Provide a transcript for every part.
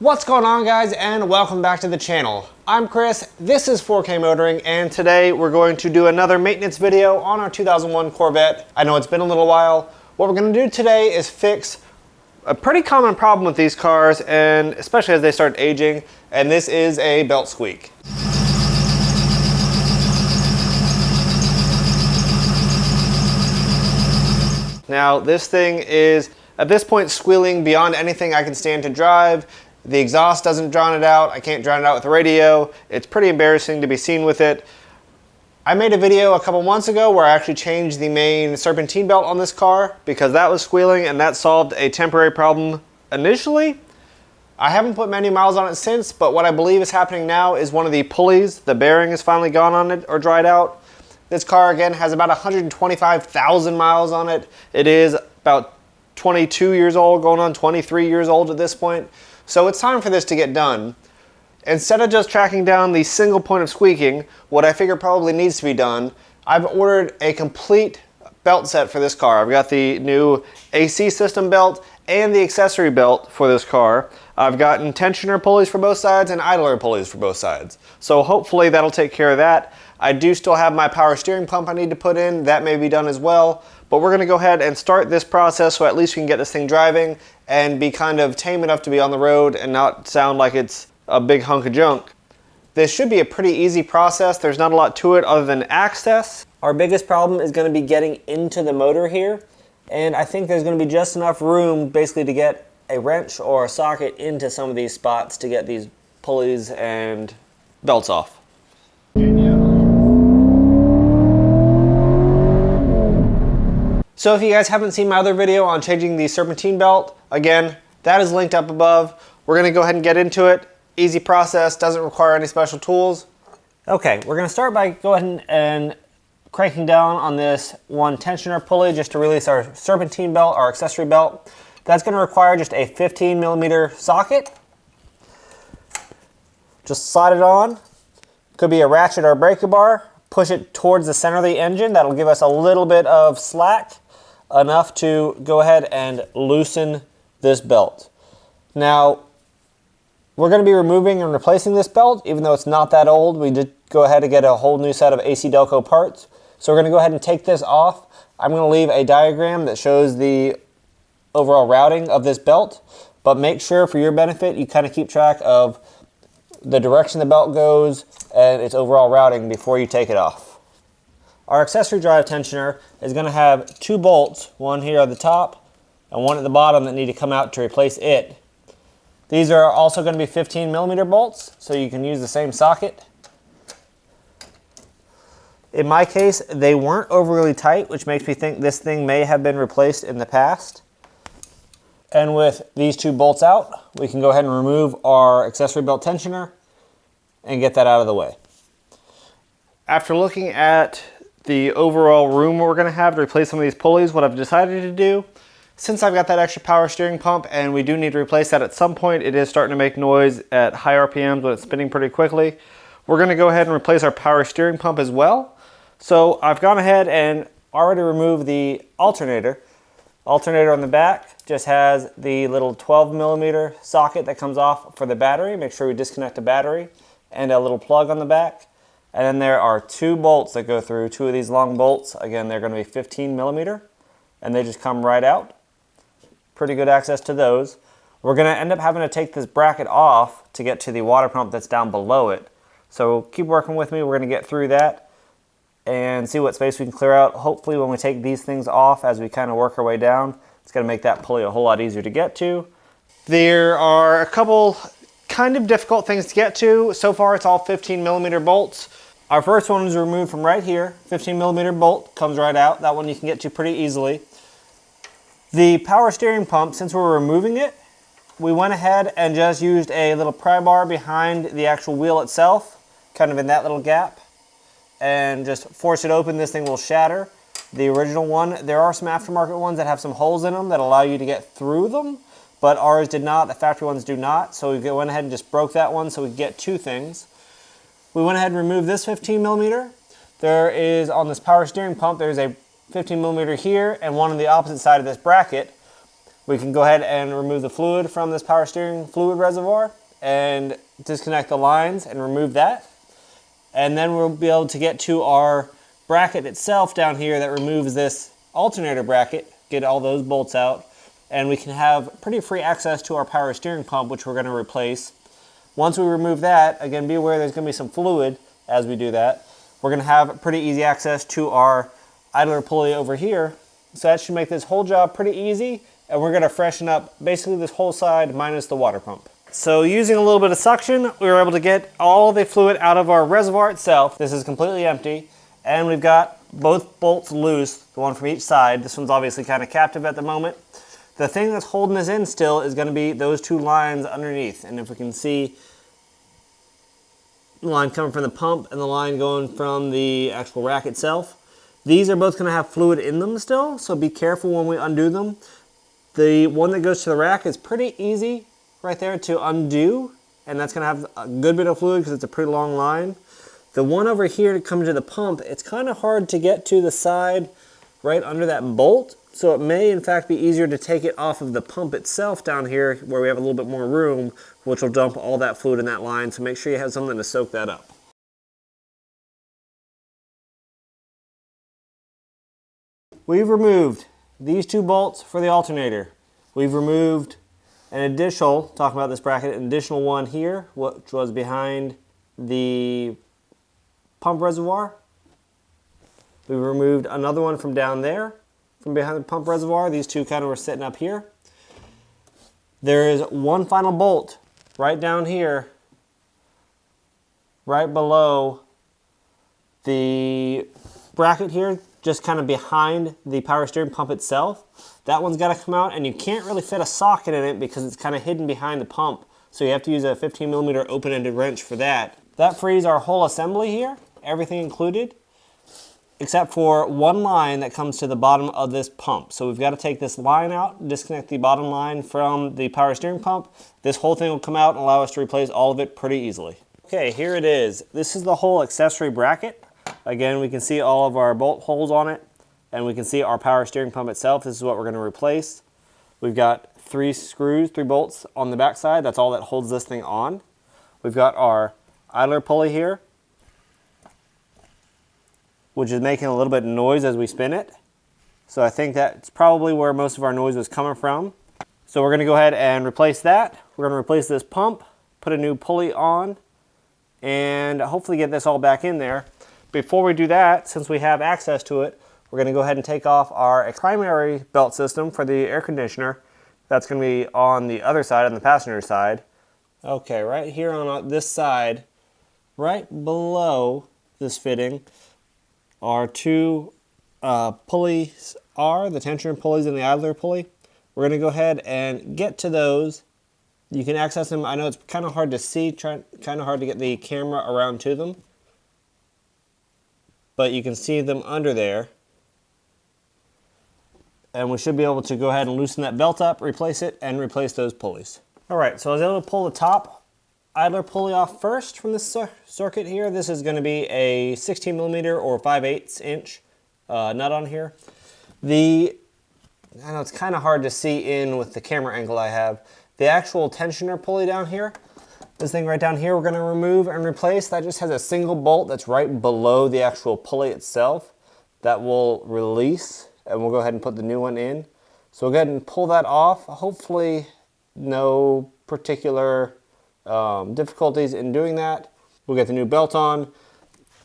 What's going on, guys, and welcome back to the channel. I'm Chris, this is 4K Motoring, and today we're going to do another maintenance video on our 2001 Corvette. I know it's been a little while. What we're going to do today is fix a pretty common problem with these cars, and especially as they start aging, and this is a belt squeak. Now, this thing is, at this point, squealing beyond anything I can stand to drive. The exhaust doesn't drown it out. I can't drown it out with the radio. It's pretty embarrassing to be seen with it. I made a video a couple months ago where I actually changed the main serpentine belt on this car because that was squealing, and that solved a temporary problem initially. I haven't put many miles on it since, but what I believe is happening now is one of the pulleys, the bearing is finally gone on it or dried out. This car, again, has about 125,000 miles on it. It is about 22 years old, going on 23 years old at this point. So it's time for this to get done. Instead of just tracking down the single point of squeaking, what I figure probably needs to be done, I've ordered a complete belt set for this car. I've got the new AC system belt and the accessory belt for this car. I've gotten tensioner pulleys for both sides and idler pulleys for both sides. So hopefully that'll take care of that. I do still have my power steering pump I need to put in. That may be done as well. But we're going to go ahead and start this process so at least we can get this thing driving and be kind of tame enough to be on the road and not sound like it's a big hunk of junk. This should be a pretty easy process. There's not a lot to it other than access. Our biggest problem is going to be getting into the motor here. And I think there's going to be just enough room basically to get a wrench or a socket into some of these spots to get these pulleys and belts off. So if you guys haven't seen my other video on changing the serpentine belt, again, that is linked up above. We're gonna go ahead and get into it. Easy process, doesn't require any special tools. Okay, we're gonna start by going and cranking down on this one tensioner pulley just to release our serpentine belt, our accessory belt. That's gonna require just a 15mm socket. Just slide it on. Could be a ratchet or a breaker bar. Push it towards the center of the engine. That'll give us a little bit of slack, enough to go ahead and loosen this belt. Now, we're going to be removing and replacing this belt, even though it's not that old. We did go ahead and get a whole new set of AC Delco parts. So we're going to go ahead and take this off. I'm going to leave a diagram that shows the overall routing of this belt, but make sure for your benefit you kind of keep track of the direction the belt goes and its overall routing before you take it off. Our accessory drive tensioner is going to have two bolts, one here at the top and one at the bottom that need to come out to replace it. These are also going to be 15mm bolts, so you can use the same socket. In my case, they weren't overly tight, which makes me think this thing may have been replaced in the past. And with these two bolts out, we can go ahead and remove our accessory belt tensioner and get that out of the way. After looking at the overall room we're going to have to replace some of these pulleys, what I've decided to do, since I've got that extra power steering pump and we do need to replace that at some point, it is starting to make noise at high RPMs when it's spinning pretty quickly. We're going to go ahead and replace our power steering pump as well. So I've gone ahead and already removed the alternator. Alternator on the back just has the little 12mm socket that comes off for the battery. Make sure we disconnect the battery, and a little plug on the back. And then there are two bolts that go through, two of these long bolts. Again, they're going to be 15mm, and they just come right out. Pretty good access to those. We're going to end up having to take this bracket off to get to the water pump that's down below it. So keep working with me. We're going to get through that and see what space we can clear out. Hopefully when we take these things off as we kind of work our way down, it's going to make that pulley a whole lot easier to get to. There are a couple kind of difficult things to get to. So far it's all 15mm bolts. Our first one is removed from right here. 15mm bolt comes right out. That one you can get to pretty easily. The power steering pump, since we're removing it, we went ahead and just used a little pry bar behind the actual wheel itself, kind of in that little gap, and just force it open. This thing will shatter. The original one, there are some aftermarket ones that have some holes in them that allow you to get through them, but ours did not. The factory ones do not. So we went ahead and just broke that one so we could get two things. We went ahead and removed this 15mm. There is, on this power steering pump, there's a 15mm here and one on the opposite side of this bracket. We can go ahead and remove the fluid from this power steering fluid reservoir and disconnect the lines and remove that. And then we'll be able to get to our bracket itself down here that removes this alternator bracket, get all those bolts out, and we can have pretty free access to our power steering pump, which we're going to replace. Once we remove that, again, be aware there's going to be some fluid as we do that. We're going to have pretty easy access to our idler pulley over here. So that should make this whole job pretty easy, and we're going to freshen up basically this whole side minus the water pump. So using a little bit of suction, we were able to get all the fluid out of our reservoir itself. This is completely empty, and we've got both bolts loose, the one from each side. This one's obviously kind of captive at the moment. The thing that's holding this in still is going to be those two lines underneath. And if we can see the line coming from the pump and the line going from the actual rack itself, these are both going to have fluid in them still, so be careful when we undo them. The one that goes to the rack is pretty easy right there to undo, and that's going to have a good bit of fluid because it's a pretty long line. The one over here to come to the pump, it's kind of hard to get to the side right under that bolt. So it may in fact be easier to take it off of the pump itself down here where we have a little bit more room, which will dump all that fluid in that line. So make sure you have something to soak that up. We've removed these two bolts for the alternator. We've removed an additional, talking about this bracket, an additional one here, which was behind the pump reservoir. We removed another one from down there, from behind the pump reservoir. These two kind of were sitting up here. There is one final bolt right down here, right below the bracket here, just kind of behind the power steering pump itself. That one's got to come out, and you can't really fit a socket in it because it's kind of hidden behind the pump. So you have to use a 15mm open-ended wrench for that. That frees our whole assembly here, everything included, except for one line that comes to the bottom of this pump. So we've got to take this line out, disconnect the bottom line from the power steering pump. This whole thing will come out and allow us to replace all of it pretty easily. Okay, here it is. This is the whole accessory bracket. Again, we can see all of our bolt holes on it, and we can see our power steering pump itself. This is what we're going to replace. We've got 3 screws, 3 bolts on the back side. That's all that holds this thing on. We've got our idler pulley here, which is making a little bit of noise as we spin it. So I think that's probably where most of our noise was coming from. So we're going to go ahead and replace that. We're going to replace this pump, put a new pulley on, and hopefully get this all back in there. Before we do that, since we have access to it, we're going to go ahead and take off our primary belt system for the air conditioner. That's going to be on the other side, on the passenger side. Okay, right here on this side, right below this fitting, our 2 pulleys are, the tensioner pulleys and the idler pulley. We're going to go ahead and get to those. You can access them. I know it's kind of hard to see, kind of hard to get the camera around to them, but you can see them under there. And we should be able to go ahead and loosen that belt up, replace it, and replace those pulleys. All right, so I was able to pull the top idler pulley off first from this circuit here. This is going to be a 16mm or 5/8 inch nut on here. I know it's kind of hard to see in with the camera angle I have. The actual tensioner pulley down here, this thing right down here, we're going to remove and replace. That just has a single bolt that's right below the actual pulley itself that will release, and we'll go ahead and put the new one in. So we'll go ahead and pull that off. Hopefully no particular difficulties in doing that. We'll get the new belt on.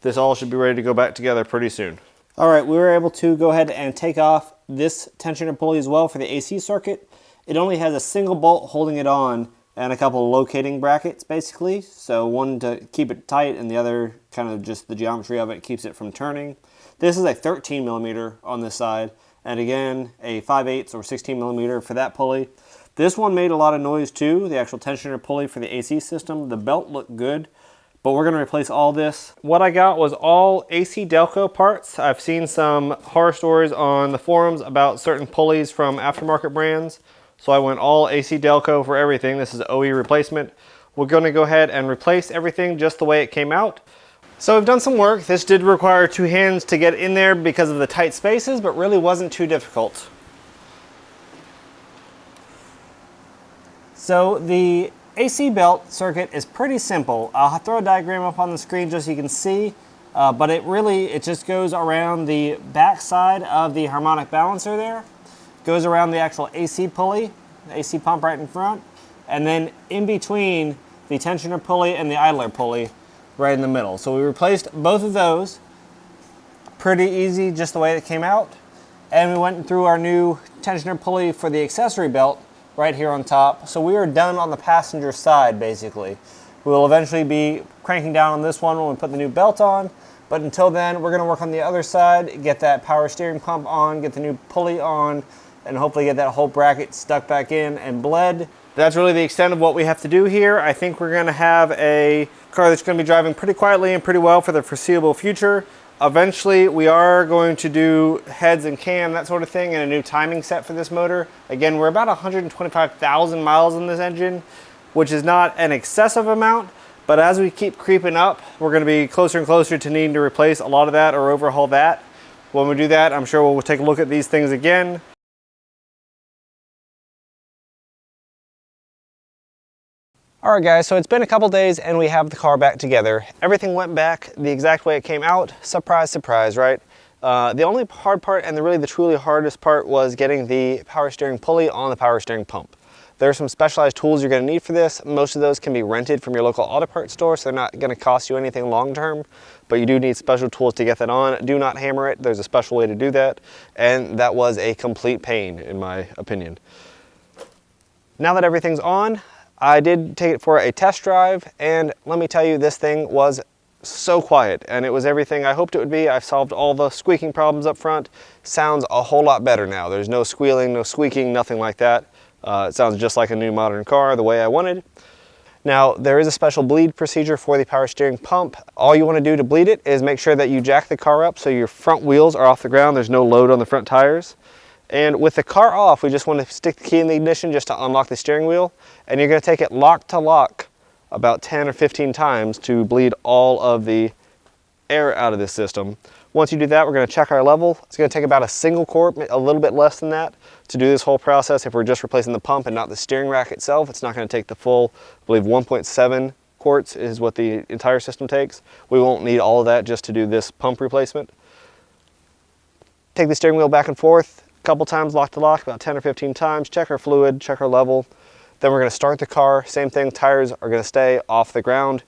This all should be ready to go back together pretty soon. All right, we were able to go ahead and take off this tensioner pulley as well for the AC circuit. It only has a single bolt holding it on and a couple of locating brackets basically. So one to keep it tight and the other kind of just the geometry of it keeps it from turning. This is a 13mm on this side, and again a 5/8 or 16mm for that pulley. This one made a lot of noise too, the actual tensioner pulley for the AC system. The belt looked good, but we're going to replace all this. What I got was all AC Delco parts. I've seen some horror stories on the forums about certain pulleys from aftermarket brands, so I went all AC Delco for everything. This is OE replacement. We're going to go ahead and replace everything just the way it came out. So we've done some work. This did require 2 hands to get in there because of the tight spaces, but really wasn't too difficult. So the AC belt circuit is pretty simple. I'll throw a diagram up on the screen just so you can see, but it just goes around the back side of the harmonic balancer there, goes around the actual AC pulley, the AC pump right in front, and then in between the tensioner pulley and the idler pulley right in the middle. So we replaced both of those. Pretty easy, just the way it came out. And we went through our new tensioner pulley for the accessory belt right here on top. So we are done on the passenger side, basically. We will eventually be cranking down on this one when we put the new belt on, but until then, we're gonna work on the other side, get that power steering pump on, get the new pulley on, and hopefully get that whole bracket stuck back in and bled. That's really the extent of what we have to do here. I think we're gonna have a car that's gonna be driving pretty quietly and pretty well for the foreseeable future. Eventually, we are going to do heads and cam, that sort of thing, and a new timing set for this motor. Again, we're about 125,000 miles on this engine, which is not an excessive amount, but as we keep creeping up, we're gonna be closer and closer to needing to replace a lot of that or overhaul that. When we do that, I'm sure we'll take a look at these things again. All right guys, so it's been a couple days and we have the car back together. Everything went back the exact way it came out. Surprise, surprise, right? The only hard part and the truly hardest part was getting the power steering pulley on the power steering pump. There are some specialized tools you're gonna need for this. Most of those can be rented from your local auto parts store, so they're not gonna cost you anything long-term, but you do need special tools to get that on. Do not hammer it, there's a special way to do that, and that was a complete pain in my opinion. Now that everything's on, I did take it for a test drive, and let me tell you, this thing was so quiet, and it was everything I hoped it would be. I've solved all the squeaking problems up front. Sounds a whole lot better now. There's no squealing, no squeaking, nothing like that. It sounds just like a new modern car, the way I wanted. Now, there is a special bleed procedure for the power steering pump. All you want to do to bleed it is make sure that you jack the car up so your front wheels are off the ground. There's no load on the front tires. And with the car off, we just want to stick the key in the ignition just to unlock the steering wheel. And you're going to take it lock to lock about 10 or 15 times to bleed all of the air out of this system. Once you do that, we're going to check our level. It's going to take about a single quart, a little bit less than that, to do this whole process. If we're just replacing the pump and not the steering rack itself, it's not going to take the full, I believe 1.7 quarts is what the entire system takes. We won't need all of that just to do this pump replacement. Take the steering wheel back and forth a couple times, lock to lock, about 10 or 15 times, check our fluid, check our level. Then we're going to start the car. Same thing, tires are going to stay off the ground.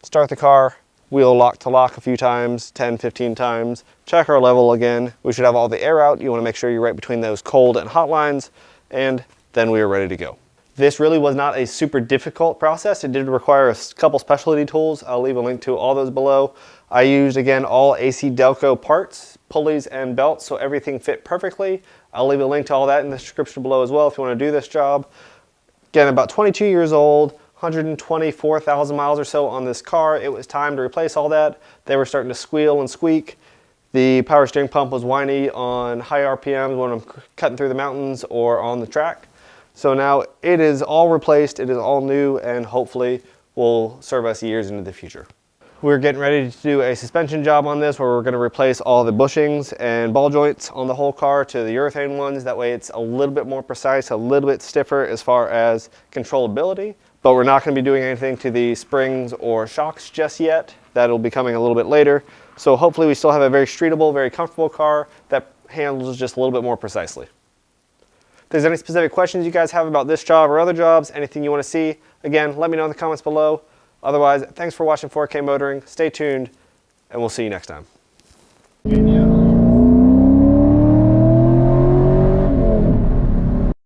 Start the car, wheel lock to lock a few times, 10, 15 times. Check our level again. We should have all the air out. You want to make sure you're right between those cold and hot lines, and then we are ready to go. This really was not a super difficult process. It did require a couple specialty tools. I'll leave a link to all those below. I used, again, all AC Delco parts, pulleys and belts, so everything fit perfectly. I'll leave a link to all that in the description below as well if you want to do this job. Again, about 22 years old, 124,000 miles or so on this car. It was time to replace all that. They were starting to squeal and squeak. The power steering pump was whiny on high RPMs when I'm cutting through the mountains or on the track. So now it is all replaced, it is all new, and hopefully will serve us years into the future. We're getting ready to do a suspension job on this where we're going to replace all the bushings and ball joints on the whole car to the urethane ones. That way it's a little bit more precise, a little bit stiffer as far as controllability. But we're not going to be doing anything to the springs or shocks just yet. That'll be coming a little bit later. So hopefully we still have a very streetable, very comfortable car that handles just a little bit more precisely. If there's any specific questions you guys have about this job or other jobs, anything you want to see, again, let me know in the comments below. Otherwise, thanks for watching 4K Motoring. Stay tuned, and we'll see you next time.